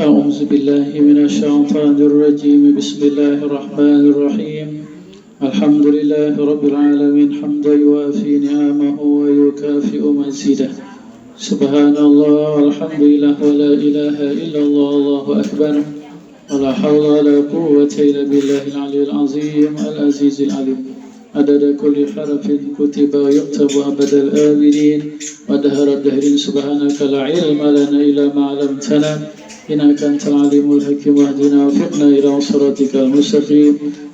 أعوذ بالله من الشيطان الرجيم بسم الله الرحمن الرحيم الحمد لله رب العالمين حمدا يوافي نعمه ويكافئ مزيده سبحان الله والحمد لله ولا إله إلا الله والله أكبر ولا حول ولا قوة إلا بالله العلي العظيم العزيز العليم عدد كل حرف كتب ويكتب أبد الآبدين ودهر الدهر سبحانك لا علم لنا إلا ما علمتنا إنك أنت العليم الحكيم واهدنا وفقنا إلى صراطك المستقيم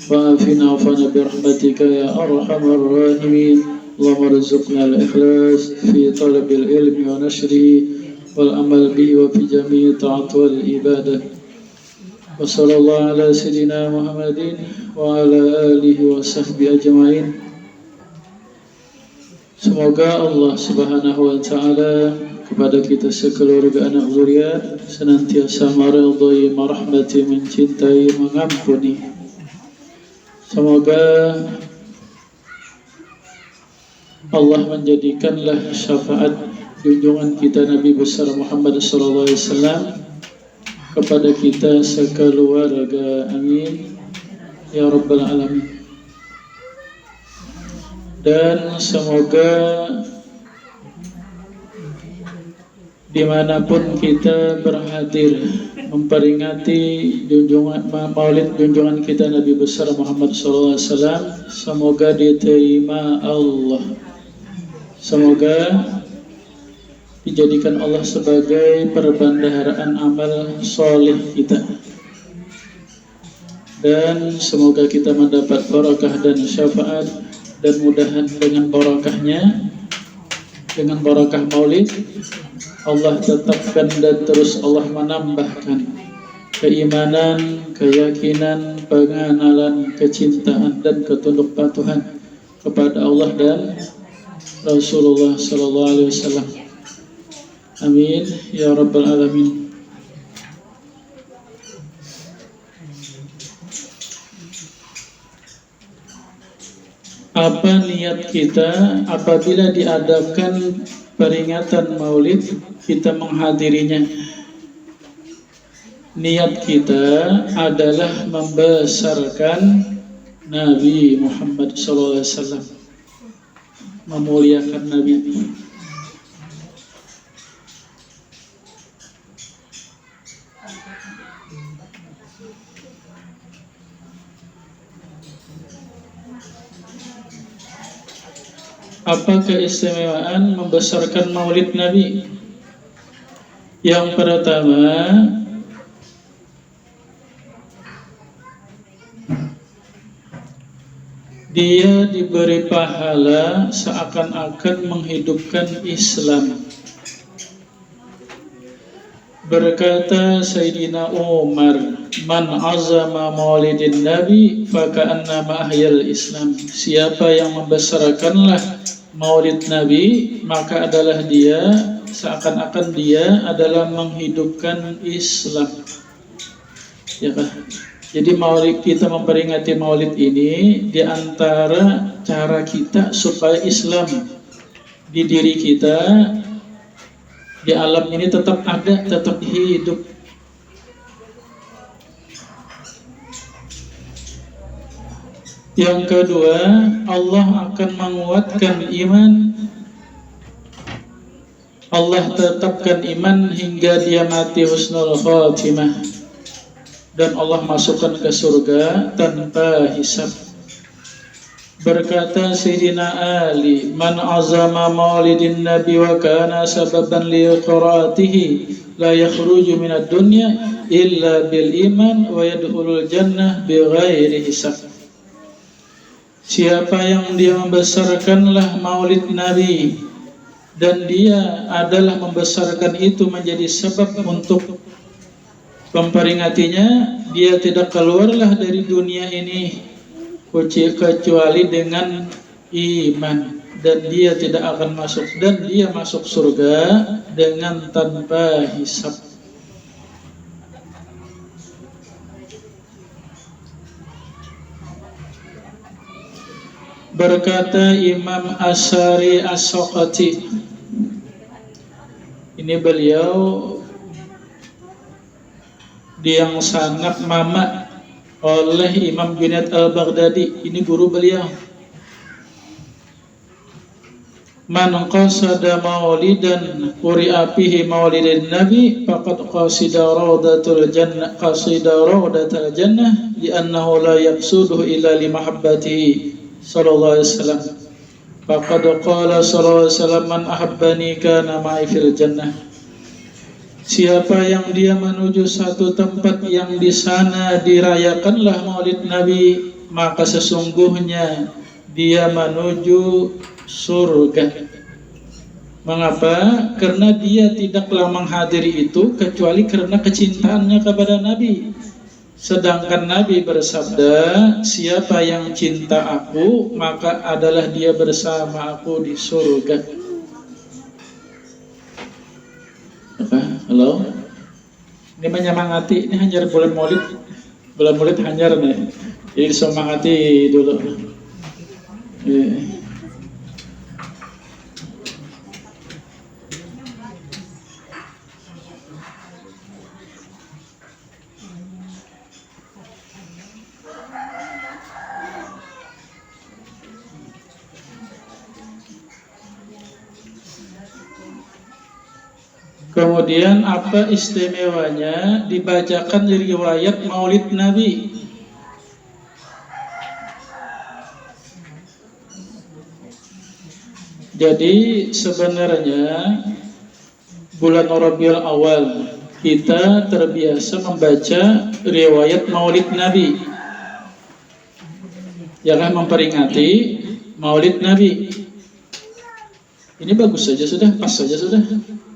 وعافنا وعفنا برحمتك يا أرحم الراحمين اللهم ارزقنا الإخلاص في طلب العلم ونشره والعمل به وفي جميع الطاعات والعبادة وصلى الله على سيدنا محمد وعلى آله وصحبه أجمعين. Semoga Allah Subhanahu wa taala kepada kita sekeluarga anak zuriat senantiasa meridhai, merahmati, mencintai, mengampuni. Semoga Allah menjadikanlah syafaat junjungan kita Nabi besar Muhammad sallallahu alaihi wasallam kepada kita sekeluarga, amin ya rabbal alamin. Dan semoga dimanapun kita berhadir memperingati maulid junjungan kita Nabi besar Muhammad SAW, semoga diterima Allah, semoga dijadikan Allah sebagai perbendaharaan amal soleh kita, dan semoga kita mendapat barakah dan syafaat. Dan mudahan dengan barakahnya, dengan barakah maulid, Allah tetapkan dan terus Allah menambahkan keimanan, keyakinan, pengenalan, kecintaan dan ketunduk patuhan kepada Allah dan Rasulullah sallallahu alaihi wasallam. Amin ya rabbal alamin. Apa niat kita apabila diadakan peringatan maulid, kita menghadirinya? Niat kita adalah membesarkan Nabi Muhammad SAW, memuliakan Nabi. Apa keistimewaan membesarkan maulid Nabi? Yang pertama, dia diberi pahala seakan-akan menghidupkan Islam. Berkata Sayyidina Umar, "Man azama maulidin Nabi faka'annama ahyal Islam." Siapa yang membesarkanlah maulid Nabi, maka adalah dia seakan-akan dia adalah menghidupkan Islam. Ya kan? Jadi maulid, kita memperingati maulid ini di antara cara kita supaya Islam di diri kita, di alam ini tetap ada, tetap hidup. Yang kedua, Allah akan menguatkan iman. Allah tetapkan iman hingga dia mati husnul khatimah, dan Allah masukkan ke surga tanpa hisab. Berkata Sayyidina Ali, "Man azama maulidin Nabi wa kana sababan li qiraatihi la yakhruju minad dunya illa bil iman wa yadkhulul jannah bighairi hisab." Siapa yang dia membesarkanlah maulid Nabi dan dia adalah membesarkan itu menjadi sebab untuk memperingatinya, dia tidak keluarlah dari dunia ini kecuali dengan iman, dan dia tidak akan masuk, dan dia masuk surga dengan tanpa hisab. Berkata Imam Asy'ari As-Saqati, ini beliau yang sangat mama oleh Imam Junaid al-Baghdadi. Ini guru beliau. Man qasada maulidan quri'a fihi maulidin nabi faqad qasida rawdatul jannah li'annahu la yaqsuduhu illa li mahabbatihi sallallahu alaihi wasallam. Faqad qala sallallahu alaihi wasallam man ahabbani kana ma'i fil jannah. Siapa yang dia menuju satu tempat yang di sana dirayakanlah maulid Nabi, maka sesungguhnya dia menuju surga. Mengapa? Karena dia tidaklah menghadiri itu kecuali karena kecintaannya kepada Nabi. Sedangkan Nabi bersabda, siapa yang cinta aku, maka adalah dia bersama aku di surga. Apa? Halo? Ini menyemangati, ini hanya bulan maulid hanya nih. Jadi semangati dulu. Kemudian apa istimewanya dibacakan riwayat Maulid Nabi? Jadi sebenarnya bulan Rabiul Awal kita terbiasa membaca riwayat Maulid Nabi, ya kan, memperingati Maulid Nabi. Ini bagus saja sudah, pas saja sudah.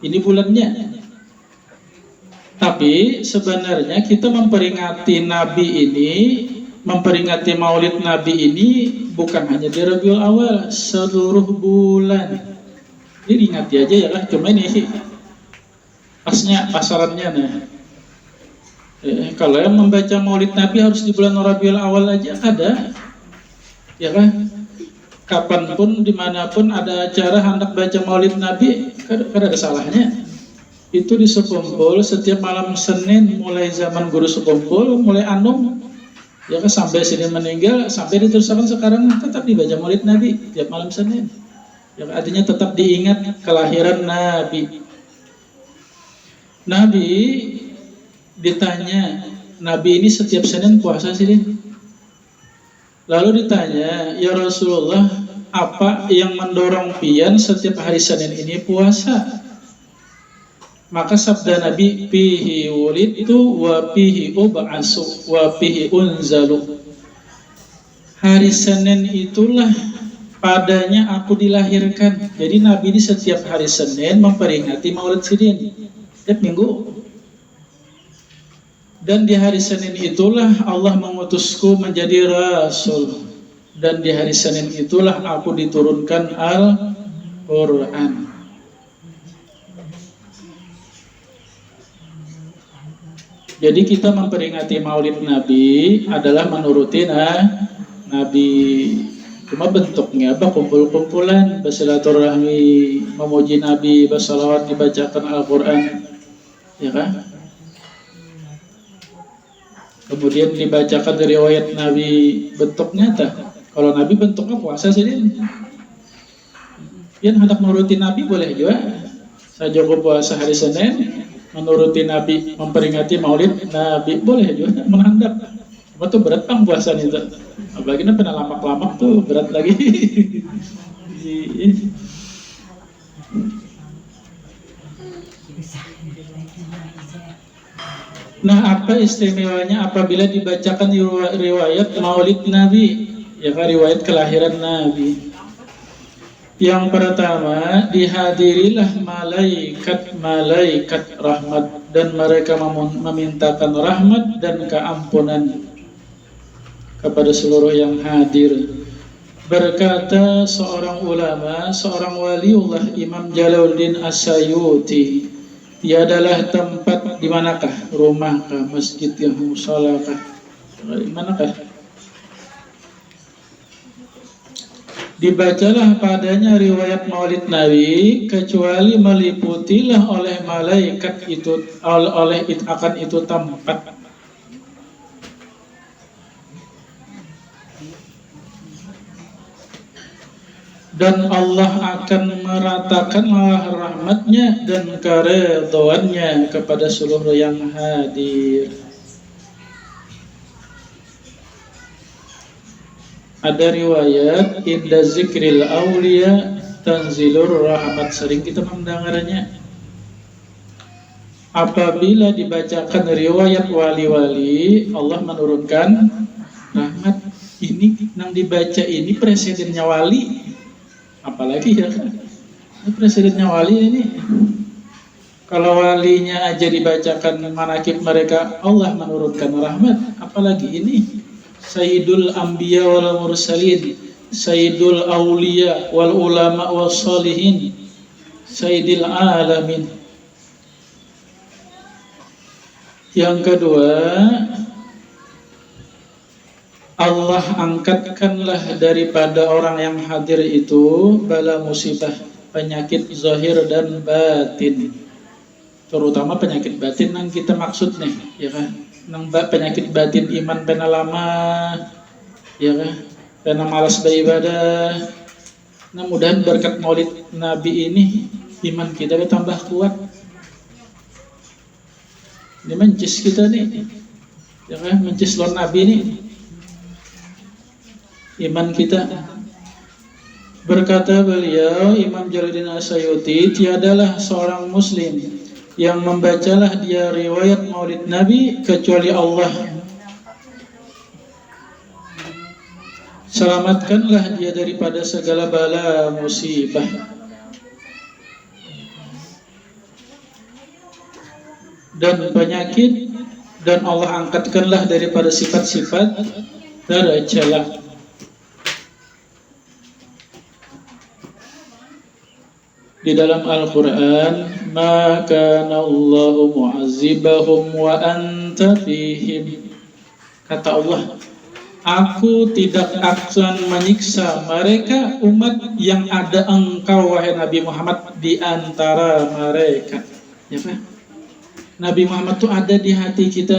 Ini bulannya. Tapi sebenarnya kita memperingati Nabi ini, memperingati Maulid Nabi ini bukan hanya di Rabiul Awal, seluruh bulan. Ini ingati aja ya kan, cuma ini pasnya pasarannya nah. Kalau yang membaca Maulid Nabi harus di bulan Rabiul Awal aja ada, ya kan? Kapanpun, dimanapun ada acara hendak baca Maulid Nabi, kan ada salahnya. Itu di Sekumpul setiap malam Senin, mulai zaman guru Sekumpul, mulai Anum, ya kan, sampai sini meninggal, sampai diteruskan sekarang tetap dibaca Maulid Nabi tiap malam Senin. Ya, artinya tetap diingat kelahiran Nabi. Nabi ditanya, Nabi ini setiap Senin puasa sih? Lalu ditanya, ya Rasulullah, apa yang mendorong pian setiap hari Senin ini puasa? Maka sabda Nabi, fihi wulidtu wa fihi ub'asu wa fihi unzalu. Hari Senin itulah padanya aku dilahirkan. Jadi Nabi ini setiap hari Senin memperingati Maulid Senin, setiap minggu. Dan di hari Senin itulah Allah mengutusku menjadi Rasul. Dan di hari Senin itulah aku diturunkan Al-Quran. Jadi kita memperingati Maulid Nabi adalah menuruti Nabi. Cuma bentuknya apa? Kumpul-kumpulan, bersilaturahmi, memuji Nabi, bersalawat, dibacakan Al-Quran, ya kan? Kemudian dibacakan riwayat Nabi, bentuknya tak? Kalau Nabi bentuknya puasa sih, yang hendak menuruti Nabi boleh juga. Saya jago puasa hari Senin, menuruti Nabi, memperingati Maulid Nabi boleh juga, menandap. Cuma tuh berat bang puasa itu, apalagi ini pernah lamak-lamak tuh berat lagi. Nah, apa istimewanya apabila dibacakan riwayat Maulid Nabi? Ya kan, riwayat kelahiran Nabi. Yang pertama, dihadirilah malaikat rahmat, dan mereka memintakan rahmat dan keampunan kepada seluruh yang hadir. Berkata seorang ulama, seorang waliullah, Imam Jalaluddin As-Sayuti, tiadalah tempat di manakah, rumahkah, masjid yang musalakah, di manakah, dibacalah padanya riwayat Maulid Nabi kecuali meliputilah oleh malaikat itu, akan itu tempat. dan Allah akan meratakanlah rahmatnya dan keridhaannya kepada seluruh yang hadir. Ada riwayat inda zikril aulia tanzilur rahmat, sering kita mendengarnya. Apabila dibacakan riwayat wali-wali, Allah menurunkan rahmat. Ini yang dibaca ini presidennya wali, apalagi ya kan? Presidennya wali ini. Kalau walinya aja dibacakan manakib mereka, Allah menurunkan rahmat, apalagi ini. Sayyidul Anbiya wal Mursalin, Sayyidul Awliya wal Ulama wal Salihin, Sayyidil Alamin. Yang kedua, Allah angkatkanlah daripada orang yang hadir itu bala musibah, penyakit zahir dan batin. Terutama penyakit batin yang kita maksud nih, ya kan? Nang penyakit batin iman pena lama, ya kan? Pena malas beribadah. Nah, mudahan berkat Maulid Nabi ini iman kita bertambah kuat. Ini mencis kita nih, ya kan? Mencis lawan Nabi nih, iman kita. Berkata beliau Imam Jalaluddin As-Suyuti, tiadalah seorang muslim yang membacalah dia riwayat Maulid Nabi kecuali Allah selamatkanlah dia daripada segala bala musibah. Dan penyakit, dan Allah angkatkanlah daripada sifat-sifat tercela. Di dalam Al-Quran, ma kana Allahu mu'azzibahum wa anta fihim. Kata Allah, aku tidak akan menyiksa mereka umat yang ada engkau wahai Nabi Muhammad di antara mereka. Ya Pak? Nabi Muhammad itu ada di hati kita,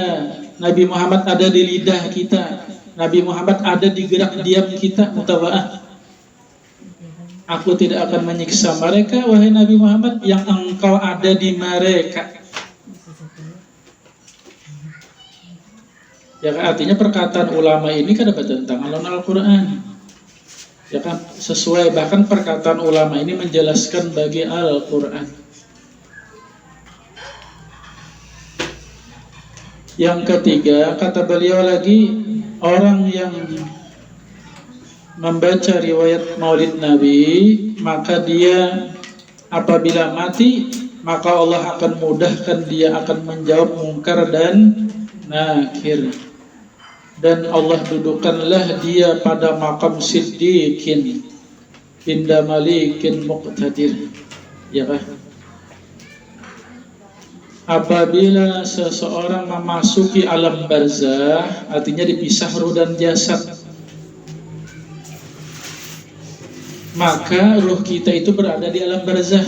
Nabi Muhammad ada di lidah kita, Nabi Muhammad ada di gerak diam kita, mutaba'ah. Aku tidak akan menyiksa mereka wahai Nabi Muhammad yang engkau ada di mereka. Ya kan, artinya perkataan ulama ini kan bertentangan dengan Al-Quran. Ya kan, sesuai, bahkan perkataan ulama ini menjelaskan bagi Al-Quran. Yang ketiga, kata beliau lagi, orang yang membaca riwayat Maulid Nabi, maka dia apabila mati, maka Allah akan mudahkan dia akan menjawab mungkar dan nakir. Dan Allah dudukkanlah dia pada makam siddiqin inda malikin muqtadir. Ya kan? Apabila seseorang memasuki alam barzah, artinya dipisah ruh dan jasad, maka ruh kita itu berada di alam barzah,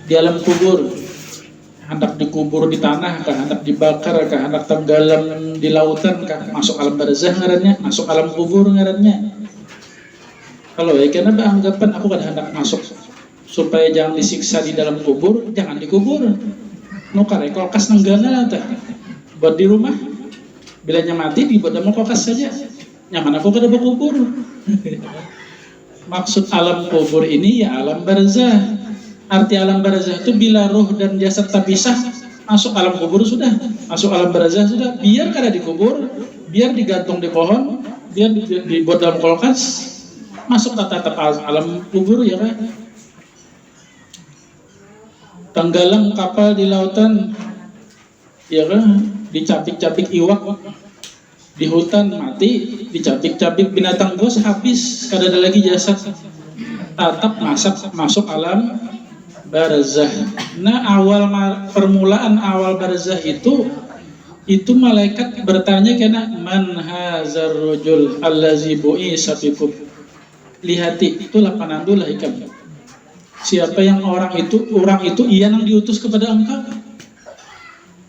di alam kubur. Hendak dikubur di tanah kah, hendak dibakar kah, hendak tenggelam di lautan kah, masuk alam barzah ngarannya, masuk alam kubur ngarannya. Kalau kenapa anggapan aku kan hendak masuk supaya jangan disiksa di dalam kubur, jangan dikubur. Nukar kulkas nenggana tah, buat di rumah. Bilanya mati dibuat dalam kulkas saja. Nyaman aku kada berkubur. Maksud alam kubur ini ya alam barzah. Arti alam barzah itu bila ruh dan jasad terpisah, masuk alam kubur sudah, masuk alam barzah sudah. Biar kada dikubur, biar digantung di pohon, biar dibuat dalam kulkas, masuk tetap alam kubur ya kan. Tenggelam kapal di lautan, ya kan, dicapik-capik iwak, di hutan mati, dicapik-capik binatang bos habis, kada ada lagi jasad, tetap masuk alam barzah. Nah, permulaan awal barzah itu malaikat bertanya kena man hazar rajul allazi bu'isa fikum. Lihati itulah panandulah ikam. Siapa yang orang itu ia yang diutus kepada engkau.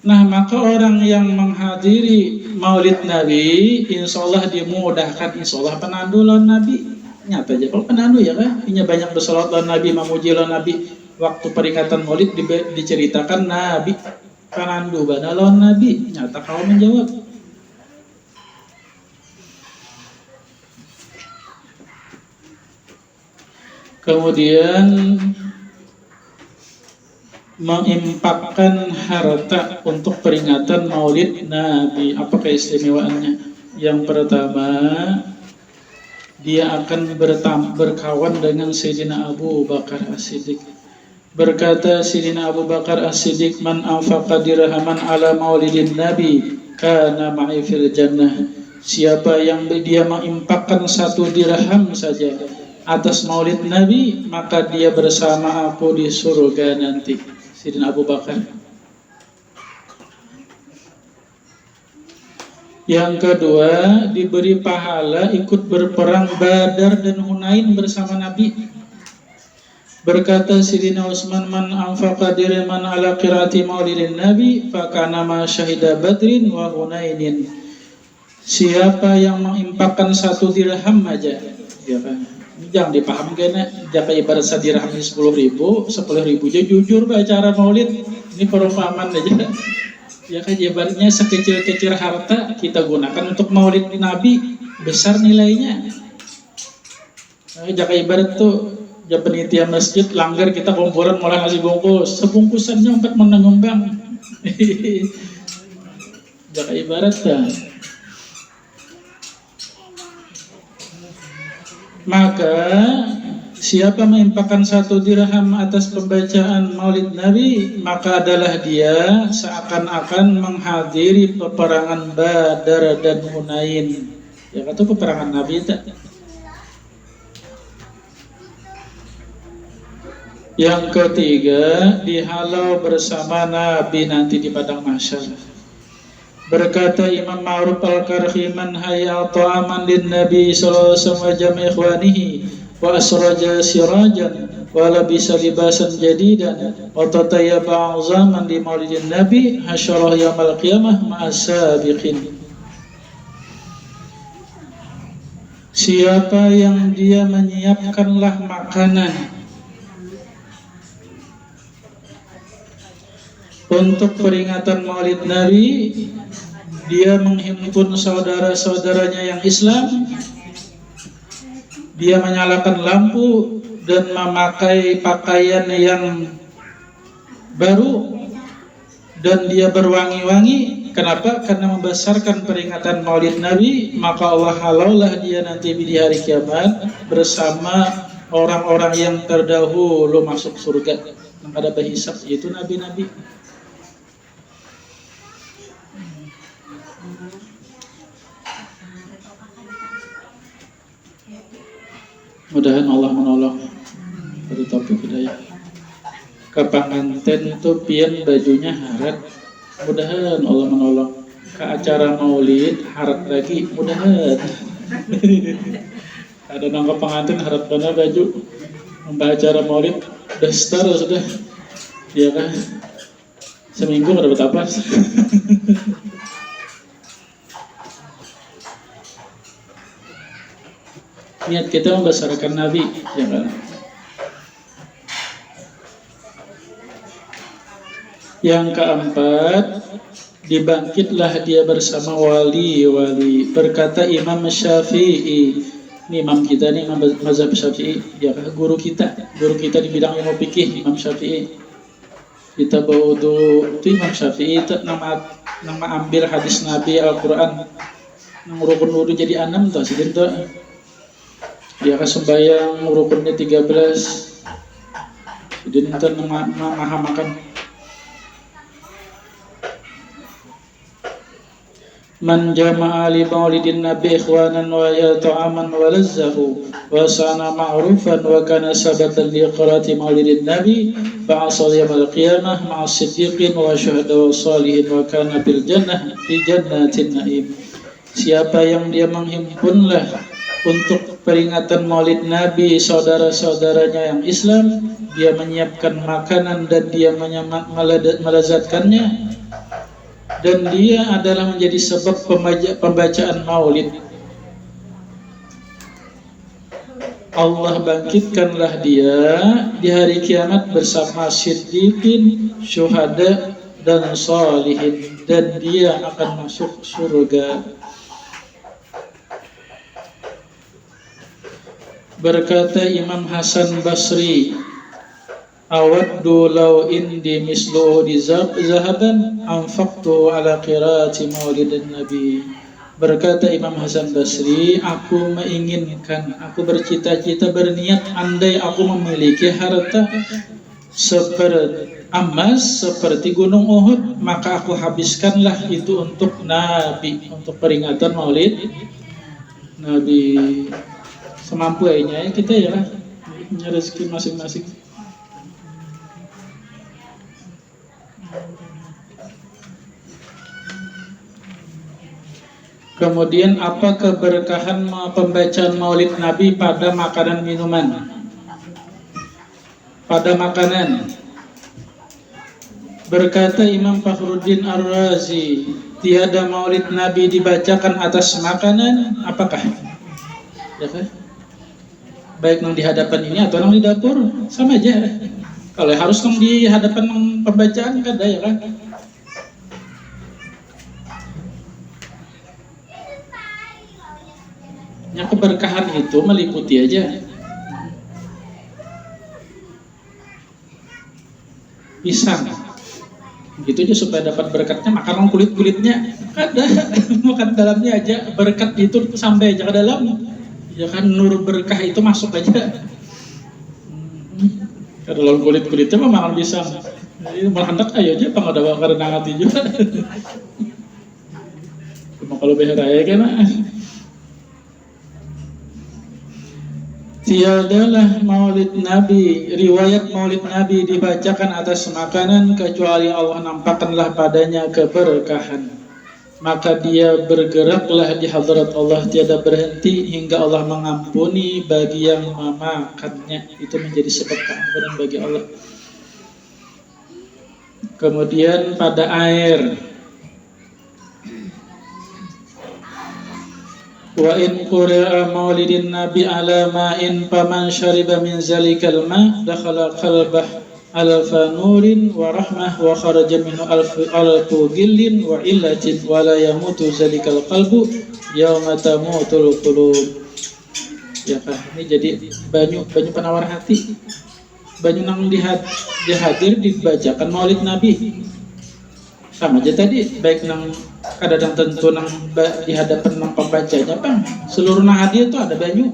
Nah, maka orang yang menghadiri Maulid Nabi, insya Allah dimudahkan, insya Allah penandulan Nabi. nyata aja kalau penandu ya kan, ini banyak bersolat lawan Nabi, memuji lawan Nabi. Waktu peringatan Maulid diceritakan Nabi penandu bana lawan Nabi, nyata kau menjawab. Kemudian mengimpakkan harta untuk peringatan Maulid Nabi. Apa keistimewaannya? Yang pertama, dia akan berkawan dengan Sayyidina Abu Bakar As-Siddiq. Berkata Sayyidina Abu Bakar As-Siddiq, "Man anfaqa dirhaman ala maulidin Nabi, kana ma'i fil jannah." Siapa yang dia mengimpakkan 1 dirham saja atas maulid Nabi, maka dia bersama aku di surga nanti. Sayyidina Abu Bakar. Yang kedua, diberi pahala ikut berperang Badar dan Hunain bersama Nabi. Berkata Sayyidina Utsman, "Man anfaqa dirhaman ala qiraati maulidin Nabi, fakana ma syahida Badrin wa Hunainin." Siapa yang mengimpakkan 1 dirham aja, ya kan? Jangan dipaham kena, jika ibarat sadirham 10.000 aja jujur acara maulid. Ini perumpamaan aja. Ya kan ibaratnya sekecil-kecil harta kita gunakan untuk maulid Nabi, besar nilainya. Jika ibarat tuh panitia masjid langgar kita kumpulan mulai nasi bungkus, sebungkusannya 4 menengembang. Jika ibarat dah. Maka siapa mengimpakkan 1 dirham atas pembacaan maulid Nabi, maka adalah dia seakan-akan menghadiri peperangan Badar dan Hunain. Ya kata peperangan Nabi tak. Yang ketiga, dihalau bersama Nabi nanti di padang mahsyar. Berkata Imam Ma'ruf Al-Karhi, "Man hayya ta'aman lin Nabi sallallahu alaihi wasallam wa jami' ikhwanihi wa asraja sirajan wa labisa libasan jadidan wa tatayyaba zaman di maulidin Nabi hasyarah yaumil qiyamah ma'as sabiqin." Siapa yang dia menyiapkanlah makanan untuk peringatan maulid Nabi, dia menghimpun saudara-saudaranya yang Islam, dia menyalakan lampu dan memakai pakaian yang baru, dan dia berwangi-wangi. Kenapa? Karena membesarkan peringatan maulid Nabi. Maka Allah halaulah dia nanti di hari kiamat bersama orang-orang yang terdahulu masuk surga yang ada berhisab, yaitu nabi-nabi. Mudahan Allah menolong pada topik hidayah. Kepanganten itu pian bajunya harat, mudahan Allah menolong. Ke acara maulid harat lagi, mudahan. Ada nangka pengantin harat benar baju, membahas acara maulid dasar sudah, ya kan? Seminggu nggak dapat apa. Niat kita membesarkan Nabi, ya kan? Yang keempat, dibangkitlah dia bersama wali-wali. Berkata Imam Syafi'i, ini imam kita nih, imam mazhab Syafi'i, ya guru kita di bidang ilmu fikih, Imam Syafi'i. Kita baudu itu Imam Syafi'i itu nama ambil hadis Nabi Al-Quran, nang rukun wudu jadi 6 tuh, sidin tuh. Dia akan sembahyang rukunnya 13. Jadi nanti menghamakan. Man jama'a li maulidin nabi ikhwanan wa yata'aman wa lazzahu wa sana ma'rufan wa kana sabatan li qira'ati maulidin nabi ba'asal yamal qiyamah ma'as siddiqin wa syuhada wa salihin wa kana bil jannah fi jannatin na'im. Siapa yang dia menghimpunlah untuk peringatan maulid Nabi saudara-saudaranya yang Islam, dia menyiapkan makanan dan dia melezatkannya, dan dia adalah menjadi sebab pembacaan maulid. Allah bangkitkanlah dia di hari kiamat bersama siddiqin, syuhada, dan salihin, dan dia akan masuk surga. Berkata Imam Hasan Basri, awaddu law indi mislu di zahaban anfaqtu ala qiraati maulidin nabi. Berkata Imam Hasan Basri, aku menginginkan, aku bercita-cita, berniat, andai aku memiliki harta seperti emas, seperti gunung Uhud, maka aku habiskanlah itu untuk Nabi, untuk peringatan maulid Nabi. Semampu aja kita ya, punya rezeki masing-masing. Kemudian apa keberkahan pembacaan maulid Nabi pada makanan minuman? Pada makanan, berkata Imam Fakhruddin Ar-Razi, tiada maulid Nabi dibacakan atas makanan. Apakah? Ya kan? Baik nang di hadapan ini atau nang di dapur, sama aja. Kalau harus nang di hadapan pembacaan kan ada ya kan? Yang keberkahan itu meliputi aja pisang, gitu aja supaya dapat berkatnya. Makan kulit-kulitnya ada, makan dalamnya aja, berkat itu sampai aja ke dalam, ya kan, nur berkah itu masuk aja ke dalam kulit-kulitnya. Mah makan pisang malah hendak ayo aja pang ada karena hati juga. Cuma kalau beheraya kan tiadalah maulid Nabi, riwayat maulid Nabi dibacakan atas makanan kecuali Allah nampakkanlah padanya keberkahan. Maka dia bergeraklah di hadrat Allah tiada berhenti hingga Allah mengampuni bagi yang memakannya. Itu menjadi sebab keampunan bagi Allah. Kemudian pada air, wa in qura'a maulidin nabi ala ma'in faman syariba min zalikal ma dakhala qalbah alfa nurin wa rahmah wa kharaja minhu alfu gillin wa illatin wa la yamutu zalikal qalbu yauma tamutul qulub. Ya kan, ini jadi banyu penawar hati, banyu nang dihadir dibacakan maulid Nabi. Sama aja tadi, baik nang kadang tentu nang di hadapan nang pembacanya bang, seluruh nang hadir itu ada banyu.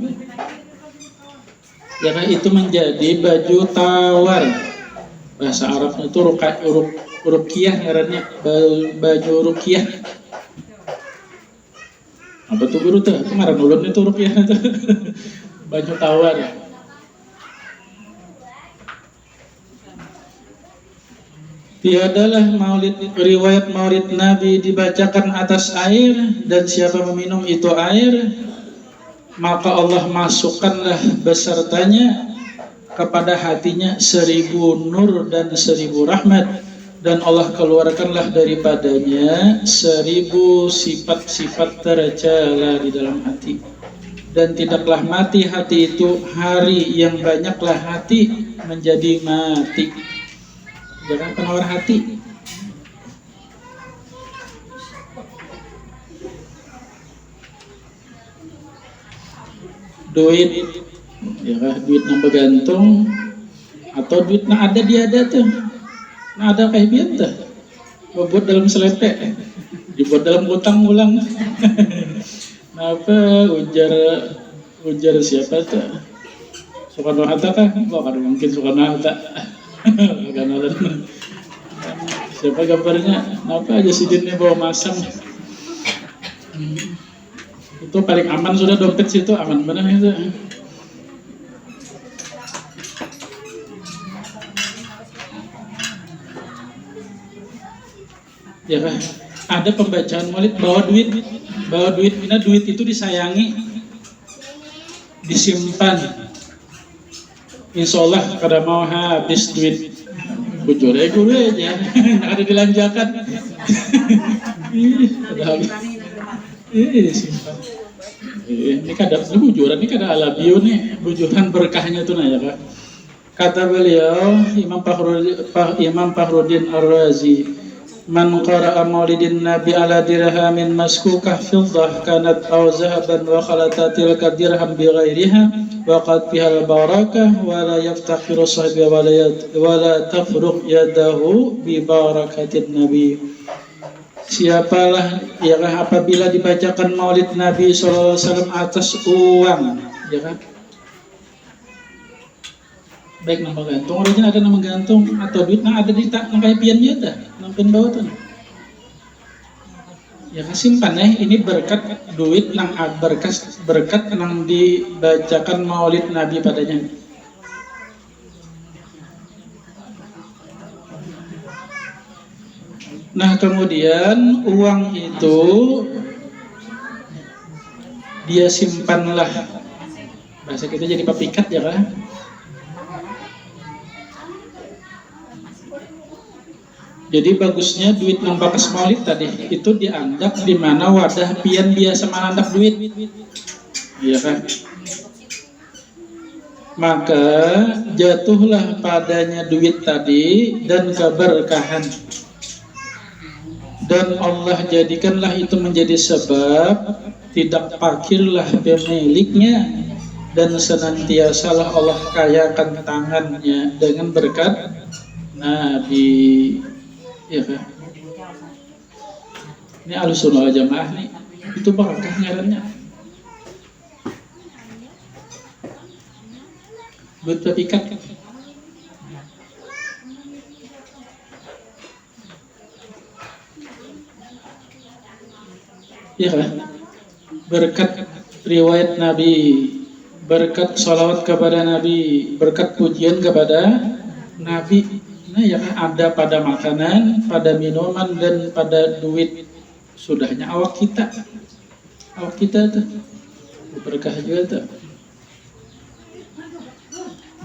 Ya kan, itu menjadi baju tawar. Bahasa Arabnya itu ruqyah ngarannya, baju ruqyah. Apa tuh guru tuh? Kemarin ulun itu ruqyah itu. Baju tawar. Tiadalah riwayat maulid Nabi dibacakan atas air, dan siapa meminum itu air, maka Allah masukkanlah besertanya kepada hatinya 1000 nur dan 1000 rahmat, dan Allah keluarkanlah daripadanya 1000 sifat-sifat tercela di dalam hati. Dan tidaklah mati hati itu hari yang banyaklah hati menjadi mati. Jangan penawar hati. Duit, ya kan, duit yang bergantung atau duit yang ada dia ada tuh, nah ada kayak biasa, buat dalam selepek, dibuat dalam utang ulang. Apa ujar siapa tuh? Soekarno Hatta kan? Bukan mungkin Soekarno Hatta. Siapa gambarnya? Kenapa aja si Dinnya bawa masam? Itu paling aman sudah, dompet situ aman benar itu. Ya kan? Ada pembacaan maulid bawa duit. Karena duit itu disayangi, disimpan. Insya Allah kada mau habis duit bujur guru aja, ada dilanjakan. Ada habis, simpan. Ini kada bujuran, ini kada alabio nih, bujuran berkahnya tuh ya Kak. Kata beliau Imam Fakhruddin Ar-Razi, man qara'a maulidin nabi ala dirhamin maskukah fiddah kanat aw zahaban wa khalata tilka dirham bi ghairiha wa qad fiha al-barakah wa la yaftaqiru sahibi wa la tafruq yadahu bi barakatin nabi. Siapalah ya kan apabila dibacakan maulid Nabi SAW atas uang, ya kan? Baik nama gantung, orangnya ada nama gantung atau duit nah ada di tak nangkai piannya dah, nangkin bawah tuh. Ya kan simpan ini berkat duit nang berkat nang dibacakan maulid Nabi padanya. Nah kemudian uang itu dia simpanlah, bahasa kita jadi papikat ya kan. Jadi bagusnya duit nang bakas maulid tadi itu dianggap di mana wadah pian biasa manandap duit, iya kan? Maka jatuhlah padanya duit tadi dan keberkahan, dan Allah jadikanlah itu menjadi sebab tidak fakirlah pemiliknya dan senantiasalah Allah kayakan tangannya dengan berkat Nabi. Ya kan? Ini Ahlussunnah wal Jamaah nih, itu barakah ngarannya. Buat papikat. Ya kan? Berkat riwayat Nabi, berkat salawat kepada Nabi, berkat pujian kepada Nabi. Nah ya ada pada makanan, pada minuman, dan pada duit. Sudahnya awak kita tuh berkah juga tuh.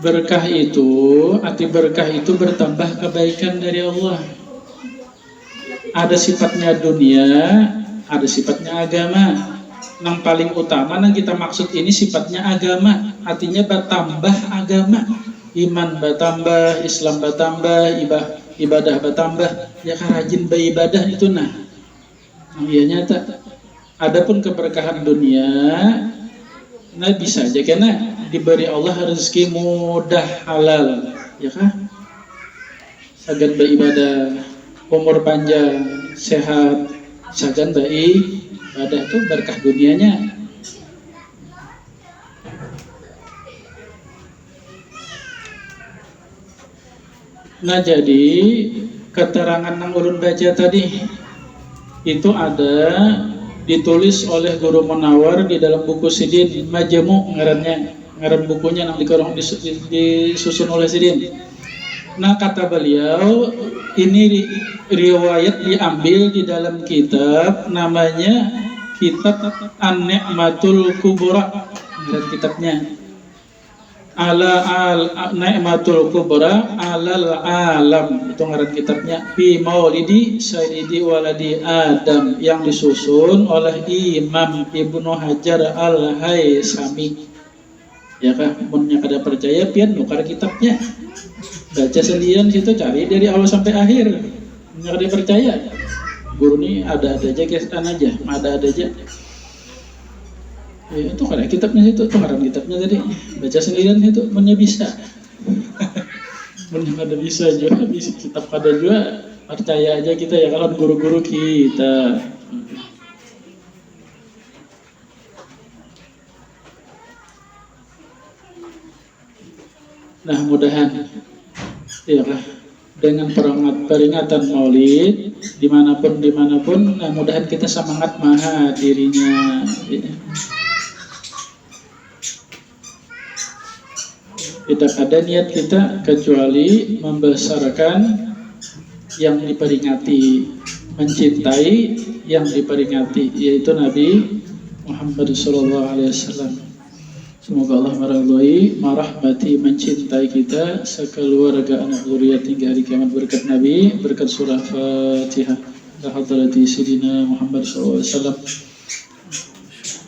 Berkah itu, arti berkah itu bertambah kebaikan dari Allah. Ada sifatnya dunia, ada sifatnya agama. Yang paling utama yang kita maksud ini sifatnya agama, artinya bertambah agama. Iman bertambah, Islam bertambah, ibadah bertambah. Ya kan rajin beribadah itu nah. Iya nyata. Adapun keberkahan dunia, nah bisa aja karena diberi Allah rezeki mudah halal, ya kan? Sagan beribadah, umur panjang, sehat, sagan beribadah itu berkah dunianya. Nah jadi keterangan yang ulun baca tadi itu ada ditulis oleh Guru Munawar di dalam buku Sidin Majmu ngaran bukunya yang disusun oleh Sidin. Nah kata beliau ini riwayat diambil di dalam kitab namanya Kitab An-Ni'matul Kubra, dan kitabnya Ni'matul Kubra alal alam, itu ngaran kitabnya Fi Maulidi Sayyidi Waladi Adam, yang disusun oleh Imam Ibnu Hajar Al-Haythami. Ya kan, munnya kada percaya pian nukar kitabnya, baca sendirian situ, cari dari awal sampai akhir. Munnya kada percaya, guru ini ada aja kesan aja, ada aja. Ya, itu kada kitabnya itu ngaran kitabnya tadi, baca sendirian itu, munnya bisa. Munnya kada bisa juga, bisa kitab kada juga, percaya aja kita ya kalau guru-guru kita. Nah mudahan ya dengan peringatan Maulid dimanapun, nah mudahan kita semangat maha dirinya. Tidak ada niat kita kecuali membesarkan yang diperingati, mencintai yang diperingati, yaitu Nabi Muhammad SAW. Semoga Allah merahmati, mencintai kita sekeluarga anak zuriat hingga hari kiamat berkat Nabi, berkat surah Fatihah. La hadrati Sayyidina Muhammad SAW.